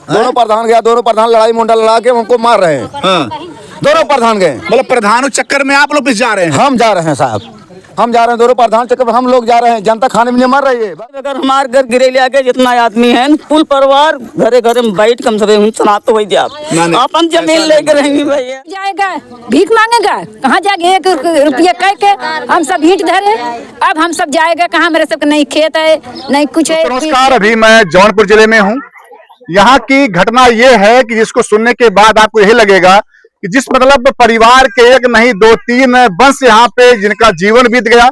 दोनों प्रधान गया, दोनों प्रधान लड़ाई मुंडा लड़ा के हमको मार रहे हैं। हाँ। दोनों प्रधान गए, मतलब प्रधानों चक्कर में आप लोग पिस जा रहे हैं? हम जा रहे हैं साहब, हम जा रहे हैं, दोनों प्रधान चक्कर हम लोग जा रहे हैं। जनता खाने में नहीं मर रही है। अगर हमारे घर गिरेलिया के जितना आदमी है कुल परिवार घरे घरे में बैठ कम से कम सुना तो वही अपन जमीन लेकर रहेंगे भैया। जाएगा भीख मांगेगा, कहाँ जाएगा? 1 रुपया कह के हम सब ईंट धरे, अब हम सब जाएगा कहाँ? मेरे सबके नहीं खेत है नहीं कुछ है। नमस्कार, अभी मैं जौनपुर जिले में हूँ। यहाँ की घटना ये है कि जिसको सुनने के बाद आपको यही लगेगा कि जिस मतलब परिवार के 1 नहीं 2 3 वंश यहाँ पे जिनका जीवन बीत गया,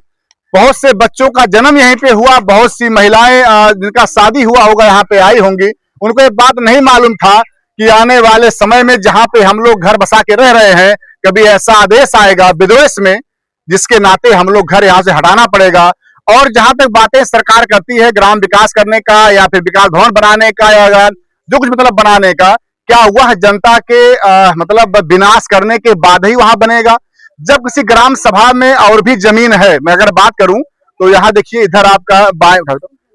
बहुत से बच्चों का जन्म यहीं पे हुआ, बहुत सी महिलाएं जिनका शादी हुआ होगा यहाँ पे आई होंगी। उनको ये बात नहीं मालूम था कि आने वाले समय में जहाँ पे हम लोग घर बसा के रह रहे हैं, कभी ऐसा आदेश आएगा विदेश में जिसके नाते हम लोग घर यहाँ से हटाना पड़ेगा। और जहां तक बातें सरकार करती है ग्राम विकास करने का या फिर विकास भवन बनाने का या जो कुछ मतलब बनाने का, क्या वह जनता के मतलब विनाश करने के बाद ही वहां बनेगा? जब किसी ग्राम सभा में और भी जमीन है, मैं अगर बात करूं तो यहाँ देखिए इधर आपका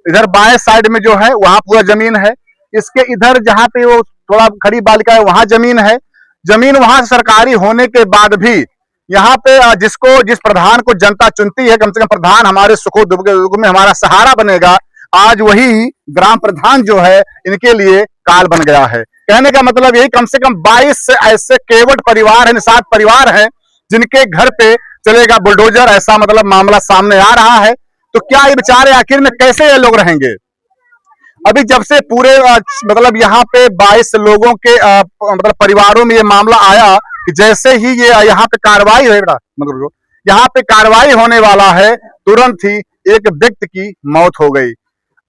इधर बाएं साइड में जो है वहां पूरा जमीन है। इसके इधर जहां पे वो थोड़ा खड़ी बालिका है वहां जमीन है। जमीन वहां सरकारी होने के बाद भी यहाँ पे जिस प्रधान को जनता चुनती है, कम से कम प्रधान हमारे सुखो दुख में हमारा सहारा बनेगा, आज वही ग्राम प्रधान जो है इनके लिए काल बन गया है। कहने का मतलब यही, कम से कम 22 ऐसे केवट परिवार है, निषाद परिवार है जिनके घर पे चलेगा बुलडोजर, ऐसा मतलब मामला सामने आ रहा है। तो क्या ये बेचारे आखिर में कैसे ये लोग रहेंगे? अभी जब से पूरे मतलब यहाँ पे 22 लोगों के मतलब परिवारों में ये मामला आया कि जैसे ही ये यहाँ पे कार्रवाई है, मतलब यहाँ पे कार्रवाई होने वाला है, तुरंत ही एक व्यक्ति की मौत हो गई।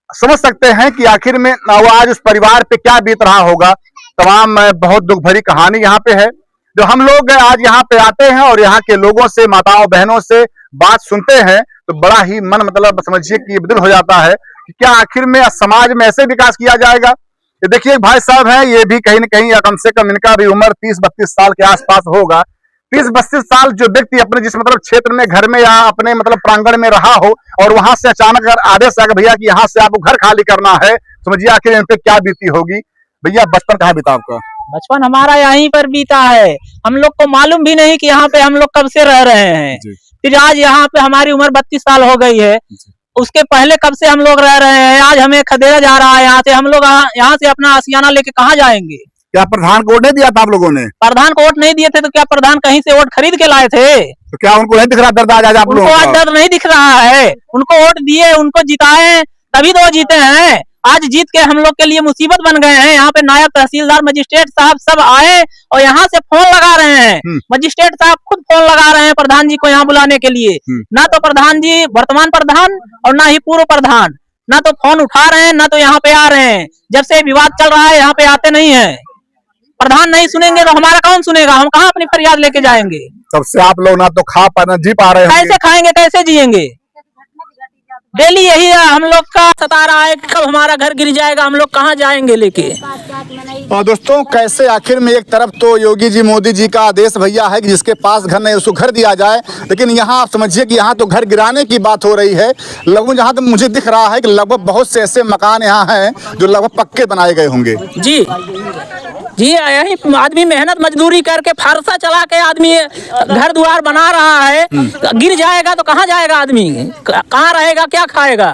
समझ सकते हैं कि आखिर में आज उस परिवार पे क्या बीत रहा होगा। तमाम बहुत दुख भरी कहानी यहाँ पे है। जो हम लोग आज यहाँ पे आते हैं और यहाँ के लोगों से, माताओं बहनों से बात सुनते हैं तो बड़ा ही मन मतलब समझिए कि दिल हो जाता है कि क्या आखिर में समाज में ऐसे विकास किया जाएगा। ये देखिए भाई साहब हैं, ये भी कहीं न कहीं या कम से कम इनका भी उम्र 30-32 साल के आसपास होगा। 30-32 साल जो व्यक्ति अपने जिस मतलब क्षेत्र में घर में या अपने मतलब प्रांगण में रहा हो और वहां से अचानक अगर आदेश आ गया भैया कि यहाँ से आपको घर खाली करना है, समझिए आखिर इन पे क्या बीती होगी। भैया बचपन कहाँ बीता आपका? बचपन हमारा यहीं पर बीता है। हम लोग को मालूम भी नहीं कि यहाँ पे हम लोग कब से रह रहे हैं। फिर आज यहाँ पे हमारी उम्र 32 साल हो गई है। उसके पहले कब से हम लोग रह रहे हैं। आज हमें खदेड़ा जा रहा है यहाँ से। हम लोग यहाँ से अपना आशियाना लेके कहाँ जाएंगे? क्या प्रधान को वोट नहीं दिया था आप लोगों ने? प्रधान को वोट नहीं दिए थे तो क्या प्रधान कहीं से वोट खरीद के लाए थे? तो क्या उनको नहीं दिख रहा दर्द आज आप लोगों को? आज दर्द नहीं दिख रहा है। उनको वोट दिए, उनको जिताए, तभी तो वो जीते हैं। आज जीत के हम लोग के लिए मुसीबत बन गए हैं। यहाँ पे नायब तहसीलदार मजिस्ट्रेट साहब सब आए और यहाँ से फोन लगा रहे हैं। मजिस्ट्रेट साहब खुद फोन लगा रहे हैं प्रधान जी को यहाँ बुलाने के लिए। ना तो प्रधान जी वर्तमान प्रधान और ना ही पूर्व प्रधान ना तो फोन उठा रहे हैं ना तो यहाँ पे आ रहे हैं। जब से विवाद चल रहा है यहाँ पे आते नहीं है। प्रधान नहीं सुनेंगे तो हमारा कौन सुनेगा? हम कहाँ अपनी फरियाद लेके जाएंगे? तब से आप लोग ना तो खा पा ना जी पा रहे हैं। कैसे खाएंगे, कैसे जिएंगे? डेली यही हम लोग का सता रहा है, कब हमारा घर गिर जाएगा, हम लोग कहाँ जाएंगे लेके। और दोस्तों कैसे आखिर में एक तरफ तो योगी जी मोदी जी का आदेश भैया है कि जिसके पास घर नहीं उसको घर दिया जाए, लेकिन यहाँ आप समझिए कि यहाँ तो घर गिराने की बात हो रही है। लगभग जहाँ तक मुझे दिख रहा है कि लगभग बहुत से ऐसे मकान यहाँ हैं जो लगभग पक्के बनाए गए होंगे। जी जी, यही आदमी मेहनत मजदूरी करके फरसा चला के आदमी घर द्वार बना रहा है। गिर जाएगा तो कहाँ जाएगा आदमी? कहाँ रहेगा, क्या खाएगा?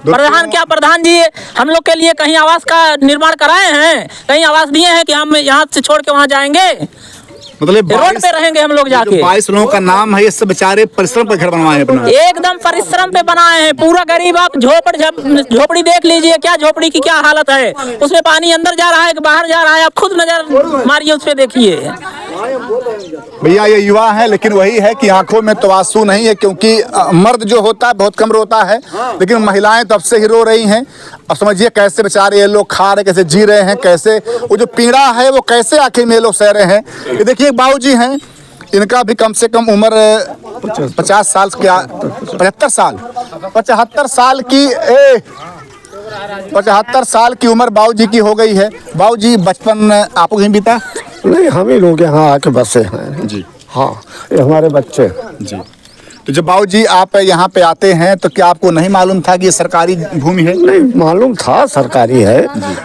प्रधान क्या प्रधान जी हम लोग के लिए कहीं आवास का निर्माण कराए हैं? कहीं आवास दिए हैं कि हम यहाँ से छोड़ के वहाँ जाएंगे? मतलब रोड पे रहेंगे हम लोग जाके। 22 लोगों का नाम है, ये सब बेचारे परिश्रम पे घर बनवाए अपना। एकदम परिश्रम पे बनाए हैं। पूरा गरीब, आप झोपड़ी देख लीजिए, क्या झोपड़ी की क्या हालत है। उसमें पानी अंदर जा रहा है कि बाहर जा रहा है, आप खुद नजर मारिए उस पे, देखिए। भैया ये युवा है, लेकिन वही है कि आंखों में तो आंसू नहीं है, क्योंकि मर्द जो होता है बहुत कम रोता है, लेकिन महिलाएं तब से ही रो रही हैं। अब समझिए कैसे बेचारे ये लोग खा रहे, कैसे जी रहे हैं, कैसे वो जो पीड़ा है वो कैसे आखिर में ये लोग सह रहे हैं। ये देखिए बाबूजी हैं, इनका भी कम से कम उम्र 50 साल के 75 साल की 75 साल की उम्र बाबूजी की हो गई है। बाबूजी बचपन आपको कहीं बीता? नहीं, हम ही लोग यहाँ आके बसे हैं जी। हाँ, ये हमारे बच्चे जी। तो जब बाबूजी आप यहाँ पे आते हैं तो क्या आपको नहीं मालूम था कि ये सरकारी भूमि है? नहीं, मालूम था सरकारी है,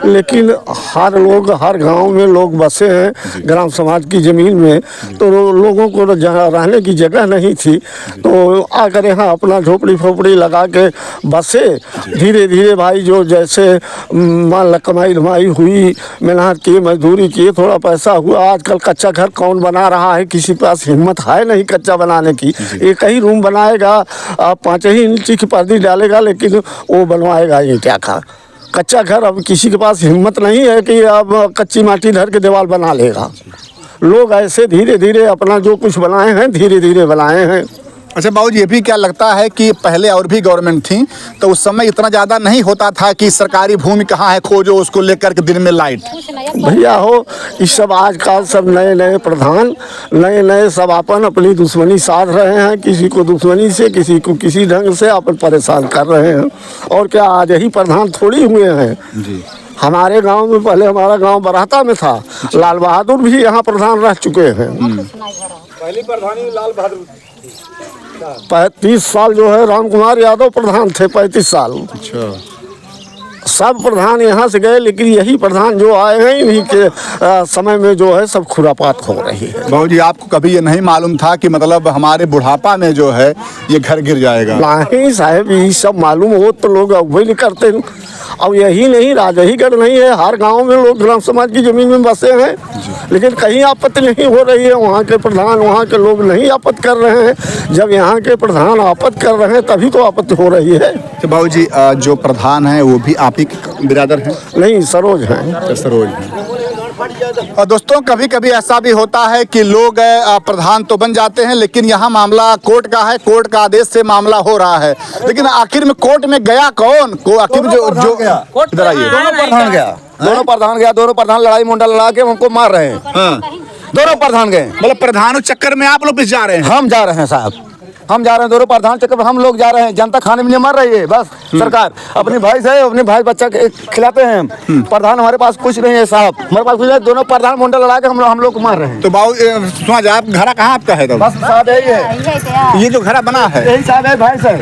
लेकिन हर गांव में लोग बसे हैं ग्राम समाज की जमीन में, तो लोगों को जहाँ रहने की जगह नहीं थी, तो आकर यहाँ अपना झोपड़ी फोपड़ी लगा के बसे। धीरे धीरे भाई जो जैसे मान लो कमाई हुई, मेहनत की, मजदूरी की, थोड़ा पैसा हुआ। आजकल कच्चा घर कौन बना रहा है, किसी के पास हिम्मत है नहीं कच्चा बनाने की। एक ही रूम बनाएगा, 5 ही इंच की पर्दी डालेगा, लेकिन वो बनवाएगा ईंटा का। कच्चा घर अब किसी के पास हिम्मत नहीं है कि अब कच्ची माटी धर के दीवार बना लेगा। लोग ऐसे धीरे धीरे अपना जो कुछ बनाए हैं धीरे धीरे बनाए हैं। अच्छा बाबूजी, ये भी क्या लगता है कि पहले और भी गवर्नमेंट थी तो उस समय इतना ज़्यादा नहीं होता था कि सरकारी भूमि कहाँ है खोजो उसको लेकर के दिन में लाइट? भैया हो, इस सब आजकल सब नए प्रधान नए सब अपन अपनी दुश्मनी साध रहे हैं। किसी को दुश्मनी से, किसी को किसी ढंग से अपन परेशान कर रहे हैं। और क्या आज ही प्रधान थोड़ी हुए हैं जी। हमारे गांव में पहले, हमारा गांव बराता में था, लाल बहादुर भी यहाँ प्रधान रह चुके हैं। पहली प्रधानी लाल बहादुर 35 साल जो है राम कुमार यादव प्रधान थे, 35 साल। अच्छा, सब प्रधान यहाँ से गए, लेकिन यही प्रधान जो आए हैं इन्हीं के समय में जो है सब खुरापात हो रही है। बाबूजी आपको कभी ये नहीं मालूम था कि मतलब हमारे बुढ़ापा में जो है ये घर गिर जाएगा? नहीं साहब, ये सब मालूम हो तो लोग वही नहीं करते। अब यही नहीं, राजहीगढ़ नहीं है, हर गांव में लोग ग्राम समाज की जमीन में बसे हैं, लेकिन कहीं आपत्ति नहीं हो रही है। वहाँ के प्रधान, वहाँ के लोग नहीं आपत्ति कर रहे हैं। जब यहाँ के प्रधान आपत्ति कर रहे हैं तभी तो आपत्ति हो रही है। तो बाबूजी जो प्रधान है वो भी आप ही के बिरादर हैं? नहीं, सरोज हैं। सरोज हैं। और दोस्तों कभी कभी ऐसा भी होता है कि लोग प्रधान तो बन जाते हैं, लेकिन यहाँ मामला कोर्ट का है, कोर्ट का आदेश से मामला हो रहा है, लेकिन आखिर में कोर्ट में गया कौन? आखिर में जो इधर आइए, दोनों प्रधान लड़ाई मुंडा लड़ा के हमको मार रहे हैं। हाँ। दोनों प्रधान गए, मतलब प्रधानों चक्कर में आप लोग पिस जा रहे हैं? हम जा रहे हैं साहब, हम जा रहे हैं। दोनों प्रधान चक्कर में हम लोग जा रहे हैं। जनता खाने में मर रही है, बस सरकार अपनी भाई से, अपने भाई बच्चा खिलाते हैं। प्रधान हमारे पास कुछ नहीं है साहब, हमारे पास कुछ नहीं। दोनों प्रधान मुंडा लड़ा के हम लोग को मार रहे हैं। तो बाबू समझ आप घर कहाँ आपका है? तो बस साहब यही है, ये जो घर बना है यही साहब है, भाई से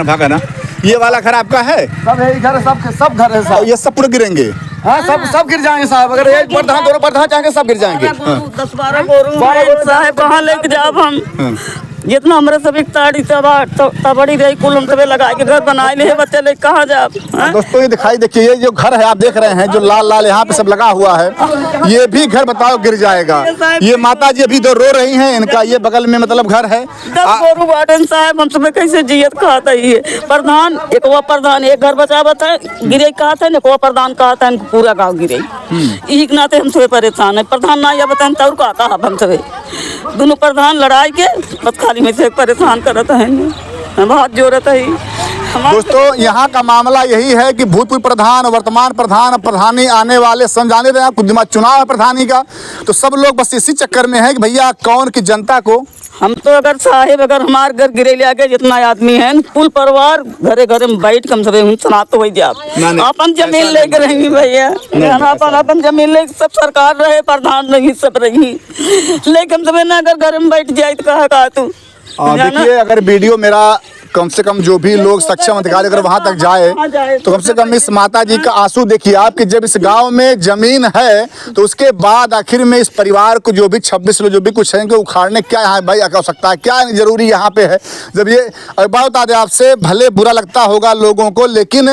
भागा ना, ये वाला घर आपका है? सब यही घर है, सब घर है साहब। ये सब पूरे गिरेंगे? हाँ, सब गिर जाएंगे साहब। अगर एक प्रधान, दोनों प्रधान चाहेंगे सब गिर जाएंगे। 10-12 बोरू साहब कहाँ लेके जाब हम? जितना हमारे सब ताड़ी तबड़ी रही कुल हम सबे लगा के घर बनाए ले, बच्चे ले कहाँ जाब? दोस्तों ये दिखाई देखिए, ये जो घर है आप देख रहे हैं, जो लाल लाल यहाँ पे सब लगा हुआ है, ये भी घर बताओ गिर जाएगा। ये माता जी अभी तो रो रही हैं, इनका ये बगल में मतलब घर है। 10 बोरू वार्डन साहब हम सब कैसे जियत खाता ही है। प्रधान एक वो प्रधान एक घर बचावत है, गिरे कहा था, एक वो प्रधान कहा था पूरा गाँव गिरे। यही के नाते हम सब परेशान है। प्रधान ना या बताए तौर का कहा हम सब दोनों प्रधान लड़ाई के बस खाली में से परेशान करता है, बहुत जरूरत है। दोस्तों यहाँ का मामला यही है कि भूतपूर्व प्रधान, वर्तमान प्रधान, प्रधानी आने वाले समझाने दें, कुछ चुनाव है प्रधानी का, तो सब लोग बस इसी चक्कर में है कि भैया कौन की जनता को। हम तो अगर साहेब अगर हमारे घर गिरे ले आके जितना आदमी है कुल परिवार घरे घरे में बैठ कम सब सुना तो वही जाप अपन जमीन लेके रहेंगे भैया, अपन जमीन ले सब सरकार रहे, प्रधान रही, सब रही, लेकिन हम सब ना अगर घर में बैठ जाए तो कहा तू। देखिए अगर वीडियो मेरा कम से कम जो भी लोग सक्षम अधिकारी अगर वहां तक जाए तो कम से कम इस माता जी का आंसू देखिए आप कि जब इस गांव में जमीन है तो उसके बाद आखिर में इस परिवार को जो भी 26 लोग जो भी कुछ है उखाड़ने क्या यहाँ भाई हो सकता है, क्या जरूरी यहाँ पे है? जब ये बात बता दें आपसे, भले बुरा लगता होगा लोगों को, लेकिन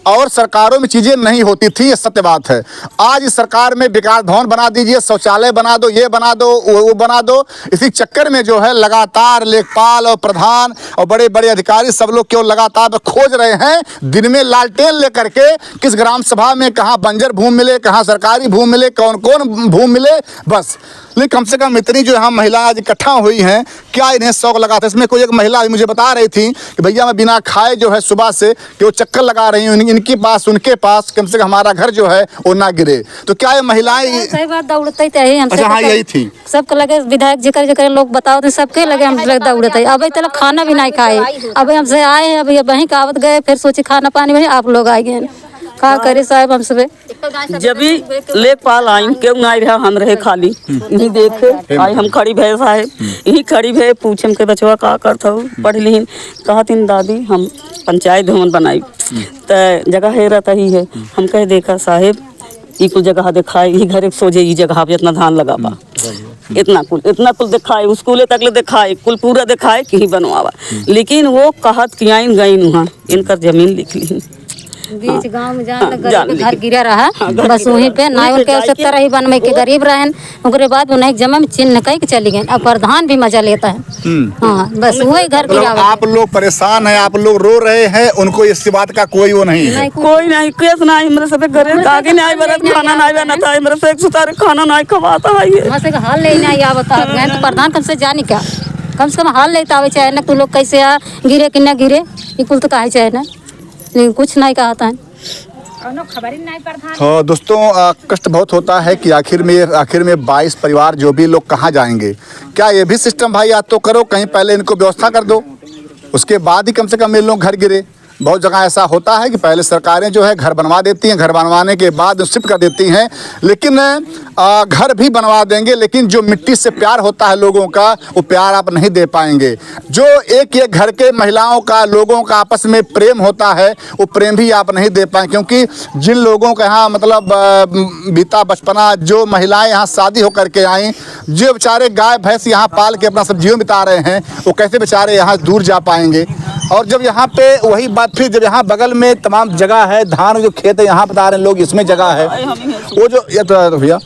और सरकारों में चीजें नहीं होती थी, ये सत्य बात है। आज इस सरकार में विकास भवन बना दीजिए, शौचालय बना दो, ये बना दो, वो बना दो, इसी चक्कर में जो है लगातार लेखपाल और प्रधान और बड़े बड़े अधिकारी सब लोग क्यों लगातार खोज रहे हैं दिन में लालटेन लेकर के, किस ग्राम सभा में कहां बंजर भूमि मिले, कहां सरकारी भूमि मिले, कौन कौन भूमि मिले, बस। लेकिन कम से कम इतनी जो यहाँ महिलाएं आज इकट्ठा हुई हैं, क्या इन्हें शौक लगा था? इसमें कोई एक महिला मुझे बता रही थी कि भैया मैं बिना खाए जो है सुबह से कि वो चक्कर लगा रही हूँ, इनके पास उनके पास कम से कम हमारा घर जो है वो ना गिरे। तो क्या ये महिलाएं सही बात दौड़ते थे हम? अच्छा हाँ यही थी, सबके लगे विधायक जिक्र लोग बताओ तो सबके लगे हम दौड़ते। अब तक खाना भी नहीं खाए, अब हमसे आए हैं, अभी वहीं कावत गए, फिर सोचे खाना पानी में आप लोग आए गए, का करे साहब हम सब जब भी लेखपाल आई क्यों नहीं रहा हम रहे खाली यही देखे आई हम खड़ी भे साहेब यही खड़ी भे पूछे के बचवा का करता हूँ पढ़ लिहिन कहा तीन दादी हम पंचायत भवन बनाई तो जगह है रहता ही है हम कहे देखा साहेब ई कुल जगह दिखाए यही घर एक सोझे ई जगह पे इतना धान लगा बा इतना कुल दिखाए उस कुले तक ले दिखाए कुल पूरा दिखाए कि ही बनवावा लेकिन वो कहत कि आइन गई वहाँ इनकर जमीन लिख ली बीच गांव में जान घर गिरा रहा बस वहीं पे ना उनके आवश्यकता रही बनवे के गरीब रहन उनके बाद उन्हें जमा में चिन्ह कह के चली गए अब प्रधान भी मजा लेता है हाँ बस वही घर गिरा आप लोग परेशान हैं आप लोग रो रहे हैं उनको इसकी बात का कोई वो नहीं है कोई नहीं केस नहीं मेरे सब घर आगे नहीं बरत खाना नहीं बनता है मेरे से एक सुतारे खाना नहीं खवाता है ये से हाल ले नहीं आवता मैं तो प्रधान कम से जानी क्या कम से कम हाल लेता आवे चाहे ना तू लोग कैसे आ गिरे कि न गिरे ये कुल तो कहे चाहे ना लेकिन कुछ नहीं कहता है हाँ दोस्तों कष्ट बहुत होता है कि आखिर में 22 परिवार जो भी लोग कहाँ जाएंगे। क्या ये भी सिस्टम भाई याद तो करो कहीं पहले इनको व्यवस्था कर दो उसके बाद ही कम से कम ये लोग घर गिरे। बहुत जगह ऐसा होता है कि पहले सरकारें जो है घर बनवा देती हैं घर बनवाने के बाद शिफ्ट कर देती हैं लेकिन घर भी बनवा देंगे लेकिन जो मिट्टी से प्यार होता है लोगों का वो प्यार आप नहीं दे पाएंगे। जो एक घर के महिलाओं का लोगों का आपस में प्रेम होता है वो प्रेम भी आप नहीं दे पाएंगे क्योंकि जिन लोगों का यहाँ मतलब बीता बचपना जो महिलाएं यहाँ शादी होकर के आई जो बेचारे गाय भैंस यहाँ पाल के अपना सब जीवन बिता रहे हैं वो कैसे बेचारे यहाँ दूर जा पाएंगे। और जब यहाँ पे वही बात फिर जब यहाँ बगल में तमाम जगह है धान जो खेत है यहाँ बता रहे हैं लोग इसमें जगह है वो जो भैया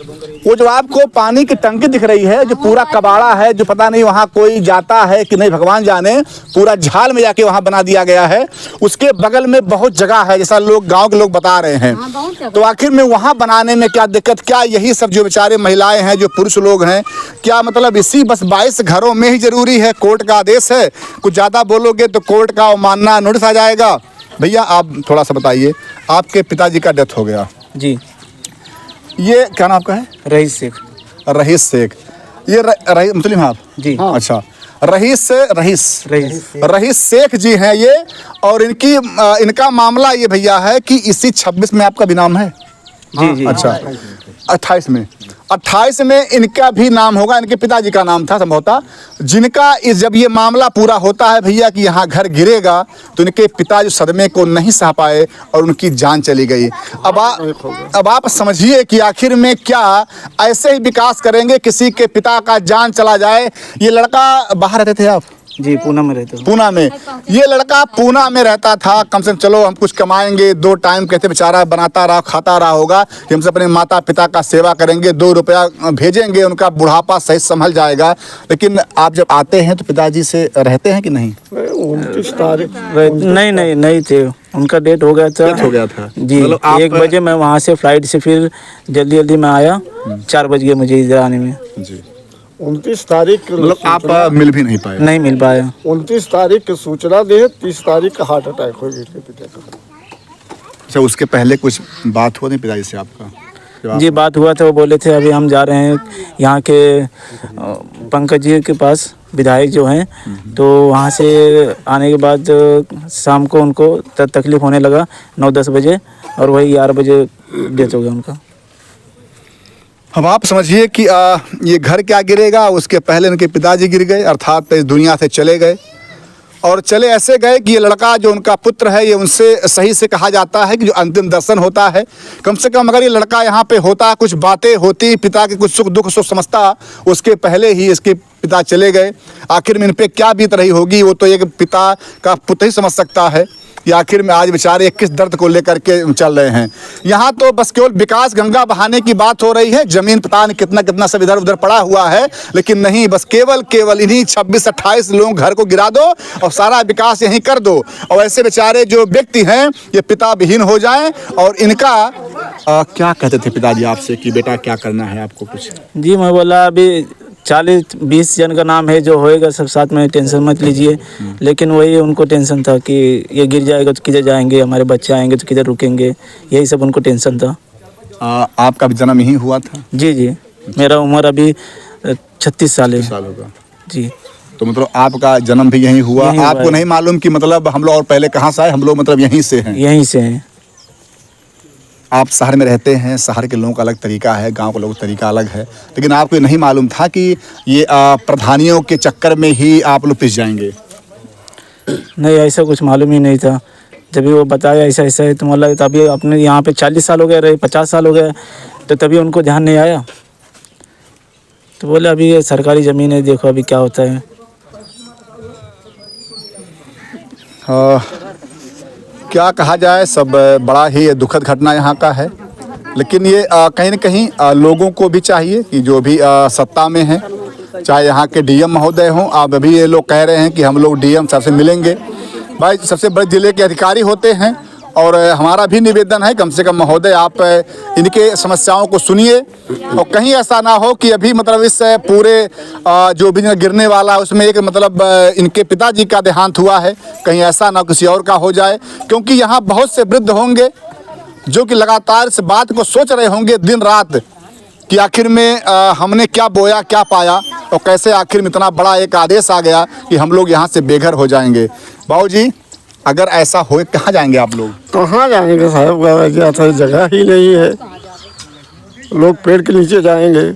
वो जो आपको पानी की टंकी दिख रही है जो पूरा कबाड़ा है जो पता नहीं वहाँ कोई जाता है कि नहीं भगवान जाने पूरा झाल में जाके वहाँ बना दिया गया है उसके बगल में बहुत जगह है जैसा लोग गांव के लोग बता रहे हैं। तो आखिर में वहाँ बनाने में क्या दिक्कत क्या यही सब जो बेचारे महिलाएं हैं जो पुरुष लोग हैं क्या मतलब इसी बस 22 घरों में ही जरूरी है कोर्ट का आदेश है कुछ ज़्यादा बोलोगे तो कोर्ट का मानना नोटिस आ जाएगा। भैया आप थोड़ा सा बताइए आपके पिताजी का डेथ हो गया जी ये क्या नाम आपका है? रहीस शेख ये रहीस मुस्लिम आप जी हाँ। अच्छा रहीस शेख जी हैं ये और इनका मामला ये भैया है कि इसी 26 में आपका भी नाम है जी जी अच्छा 28 में इनका भी नाम होगा इनके पिताजी का नाम था संभवतः जिनका जब ये मामला पूरा होता है भैया कि यहाँ घर गिरेगा तो इनके पिता जो सदमे को नहीं सह पाए और उनकी जान चली गई। अब आप समझिए कि आखिर में क्या ऐसे ही विकास करेंगे किसी के पिता का जान चला जाए। ये लड़का बाहर रहते थे आप जी पूना में रहते पूना में ये लड़का पूना में रहता था कम से कम चलो हम कुछ कमाएंगे 2 टाइम कैसे बेचारा बनाता रहा खाता रहा होगा कि हमसे अपने माता पिता का सेवा करेंगे 2 रुपया भेजेंगे उनका बुढ़ापा सही संभल जाएगा। लेकिन आप जब आते हैं तो पिताजी से रहते हैं कि नहीं? 29 तारीख नहीं थे उनका डेट हो गया था जी। 1 बजे मैं वहाँ से फ्लाइट से फिर जल्दी मैं आया 4 बज गए मुझे इधर आने में जी। 29 तारीख मतलब आप मिल भी नहीं पाए? नहीं मिल पाया। 29 तारीख की सूचना दे 30 तारीख का हार्ट अटैक हो गया पिता का। अच्छा उसके पहले कुछ बात हुआ नहीं पिताजी से आपका? जी बात हुआ था वो बोले थे अभी हम जा रहे हैं यहाँ के पंकज जी के पास विधायक जो हैं तो वहाँ से आने के बाद शाम को उनको तकलीफ होने लगा 9-10 बजे और वही 11 बजे डेथ हो गया उनका। अब आप समझिए कि ये घर क्या गिरेगा उसके पहले उनके पिताजी गिर गए अर्थात इस दुनिया से चले गए और चले ऐसे गए कि ये लड़का जो उनका पुत्र है ये उनसे सही से कहा जाता है कि जो अंतिम दर्शन होता है कम से कम अगर ये लड़का यहाँ पे होता कुछ बातें होती पिता के कुछ सुख दुख सोच समझता उसके पहले ही इसके पिता चले गए। आखिर में इन पर क्या बीत रही होगी वो तो एक पिता का पुत्र ही समझ सकता है कि आखिर में आज बेचारे किस दर्द को लेकर के चल रहे हैं। यहाँ तो बस केवल विकास गंगा बहाने की बात हो रही है जमीन पता नहीं कितना सब इधर उधर पड़ा हुआ है लेकिन नहीं बस केवल इन्हीं 26-28 लोगों घर को गिरा दो और सारा विकास यहीं कर दो और ऐसे बेचारे जो व्यक्ति हैं ये पिता विहीन हो जाएं। और इनका क्या कहते थे पिताजी आपसे कि बेटा क्या करना है आपको कुछ? जी मैं बोला अभी 40-20 जन का नाम है जो होएगा सब साथ में टेंशन मत लीजिए लेकिन वही उनको टेंशन था कि ये गिर जाएगा तो किधर जाएंगे हमारे बच्चे आएंगे तो किधर रुकेंगे यही सब उनको टेंशन था। आपका भी जन्म यहीं हुआ था? जी मेरा उम्र अभी 36 साल है होगा जी। तो मतलब आपका जन्म भी यहीं हुआ आपको नहीं मालूम कि मतलब हम लोग और पहले कहाँ से आए हम लोग मतलब यहीं से हैं? यहीं से हैं। आप शहर में रहते हैं, शहर के लोगों का अलग तरीका है, गांव के लोगों का तरीका अलग है, लेकिन आपको ये नहीं मालूम था कि ये प्रधानियों के चक्कर में ही आप लोग पिस जाएंगे? नहीं, ऐसा कुछ मालूम ही नहीं था। जब भी वो बताया ऐसा ऐसा है तो मतलब तभी अपने यहाँ पे 40 साल हो गए रहे, 50 साल हो गए, तो तभी उनको ध्यान नहीं आया। तो बोले अभी ये सरकारी ज़मीन है, देखो अभी क्या होता है। क्या कहा जाए, सब बड़ा ही दुखद घटना यहाँ का है, लेकिन ये कहीं न कहीं लोगों को भी चाहिए कि जो भी सत्ता में हैं, चाहे यहाँ के डीएम महोदय हों, अब अभी ये लोग कह रहे हैं कि हम लोग डीएम साहब से मिलेंगे। भाई सबसे बड़े ज़िले के अधिकारी होते हैं और हमारा भी निवेदन है कम से कम महोदय आप इनके समस्याओं को सुनिए और कहीं ऐसा ना हो कि अभी मतलब इस पूरे जो भी गिरने वाला है उसमें एक मतलब इनके पिताजी का देहांत हुआ है, कहीं ऐसा ना किसी और का हो जाए, क्योंकि यहाँ बहुत से वृद्ध होंगे जो कि लगातार इस बात को सोच रहे होंगे दिन रात कि आखिर में हमने क्या बोया क्या पाया और कैसे आखिर में इतना बड़ा एक आदेश आ गया कि हम लोग यहाँ से बेघर हो जाएंगे। बाबूजी, अगर ऐसा हो कहाँ जाएंगे आप लोग? कहाँ जाएंगे साहब, क्या था, जगह ही नहीं है। लोग पेड़ के नीचे जाएंगे,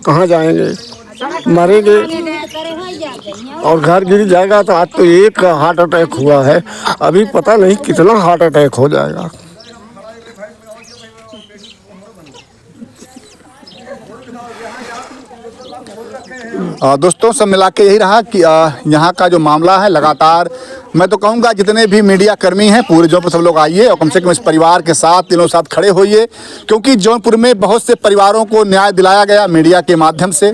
कहाँ जाएंगे, मरेंगे और घर गिर जाएगा। तो आज तो एक हार्ट अटैक हुआ है, अभी पता नहीं कितना हार्ट अटैक हो जाएगा। दोस्तों, सब मिला के यही रहा कि यहाँ का जो मामला है लगातार मैं तो कहूँगा जितने भी मीडिया कर्मी हैं पूरे जौनपुर सब लोग आइए और कम से कम इस परिवार के साथ तीनों साथ खड़े होइए, क्योंकि जौनपुर में बहुत से परिवारों को न्याय दिलाया गया मीडिया के माध्यम से,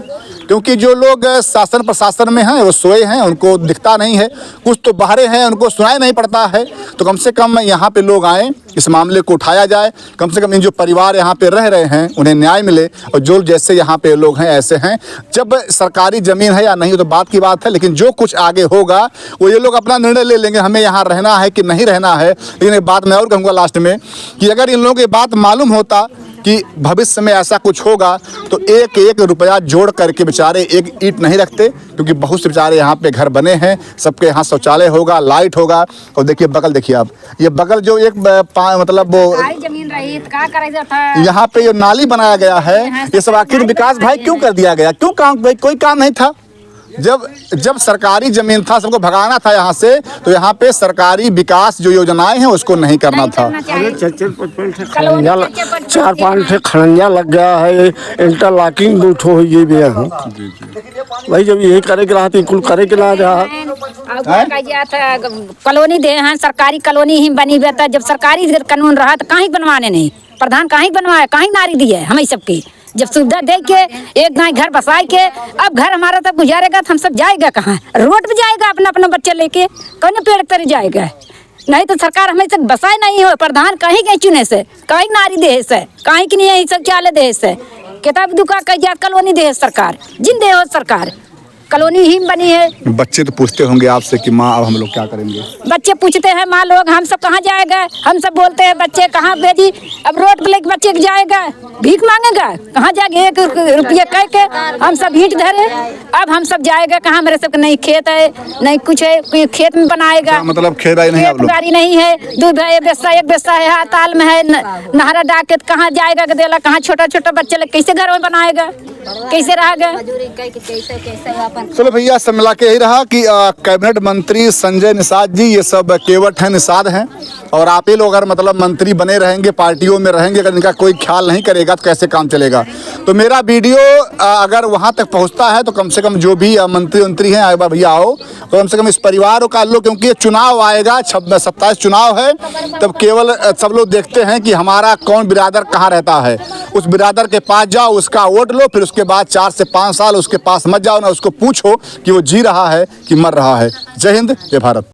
क्योंकि जो लोग शासन प्रशासन में हैं वो सोए हैं, उनको दिखता नहीं है, कुछ तो बाहरे हैं उनको सुनाई नहीं पड़ता है। तो कम से कम यहाँ पे लोग आएँ, इस मामले को उठाया जाए, कम से कम इन जो परिवार यहाँ पे रह रहे हैं उन्हें न्याय मिले और जो जैसे यहाँ पे लोग हैं ऐसे हैं। जब सरकारी ज़मीन है या नहीं तो बात की बात है, लेकिन जो कुछ आगे होगा वो ये लोग अपना निर्णय ले लेंगे, हमें यहाँ रहना है कि नहीं रहना है। लेकिन एक बात मैं और कहूँगा लास्ट में कि अगर इन लोगों को ये बात मालूम होता कि भविष्य में ऐसा कुछ होगा तो एक एक रुपया जोड़ करके बेचारे एक ईंट नहीं रखते, क्योंकि बहुत से बेचारे यहाँ पे घर बने हैं, सबके यहाँ शौचालय होगा, लाइट होगा। और देखिए बगल, देखिए आप ये बगल जो एक मतलब वो जमीन रही तो क्या करेगा था, यहाँ पे ये नाली बनाया गया है, ये सब आखिर विकास भाई क्यों कर दिया गया? क्यों काम भाई, कोई काम नहीं था? जब सरकारी जमीन था, सबको भगाना था यहाँ से, तो यहाँ पे सरकारी विकास जो योजनाएं हैं उसको नहीं करना था। 4-5 ठे खड़ंजा लग गया है, इंटरलॉकिंग 2 ठो ये भी है। भाई जब यही करे के रहा तो कुल करे के ना रहा। कॉलोनी दे हैं, सरकारी कॉलोनी ही बनी हुई था। जब सरकारी कानून रहा तो कहीं बनवाने नहीं, प्रधान कहीं बनवाए, कहीं नारी दिए हमें सबकी। जब सुविधा दे के एक गाय घर बसाए के, अब घर हमारा तब गुजारेगा तो हम सब जाएगा कहाँ? रोड पे जाएगा अपना अपना बच्चे लेके, कौन पेड़ पर जाएगा? नहीं तो सरकार हमें सब बसाए नहीं हो, प्रधान कहीं कहीं चुने से, कहीं नारी दे से, कहीं की नहीं शौचालय दे से, किताब दुकान कहीं कॉलोनी दे सरकार, जिन दे हो सरकार, कॉलोनी ही बनी है। बच्चे तो पूछते होंगे आपसे कि माँ अब हम लोग क्या करेंगे? बच्चे पूछते हैं माँ लोग, हम सब कहाँ जाएगा? हम सब बोलते हैं बच्चे कहाँ भेजी, अब रोड पे लेके बच्चे जाएगा, भीख मांगेगा, कहाँ जाएगा? 1 रुपया कह के हम सब ईंट धरे, अब हम सब जाएगा कहाँ? मेरे सबके नहीं खेत है, नहीं कुछ है, कोई खेत में बनाएगा, मतलब खेतबाड़ी नहीं, आप लोग खेतबाड़ी नहीं है, दूध है, एक बेसा है, ताल में है, नहरा डाके कहाँ जाएगा? गदेला कहाँ? छोटा छोटा बच्चे लोग कैसे घर में बनाएगा, कैसे रहेगा? चलो भैया, सब मिला के यही रहा कि कैबिनेट मंत्री संजय निषाद जी ये सब केवट हैं, निषाद हैं, और आप ही लोग अगर मतलब मंत्री बने रहेंगे, पार्टियों में रहेंगे, अगर इनका कोई ख्याल नहीं करेगा तो कैसे काम चलेगा? तो मेरा वीडियो अगर वहाँ तक पहुँचता है तो कम से कम जो भी मंत्री हैं, एक बार भैया आओ, तो कम से कम इस परिवार का लो, क्योंकि ये चुनाव आएगा, 27 चुनाव है, तब केवल सब लोग देखते हैं कि हमारा कौन बिरादर कहाँ रहता है। उस बिरादर के पास जाओ, उसका वोट लो, फिर उसके बाद 4 से 5 साल उसके पास मत जाओ ना, उसको पूछो कि वो जी रहा है कि मर रहा है। जय हिंद, जय भारत।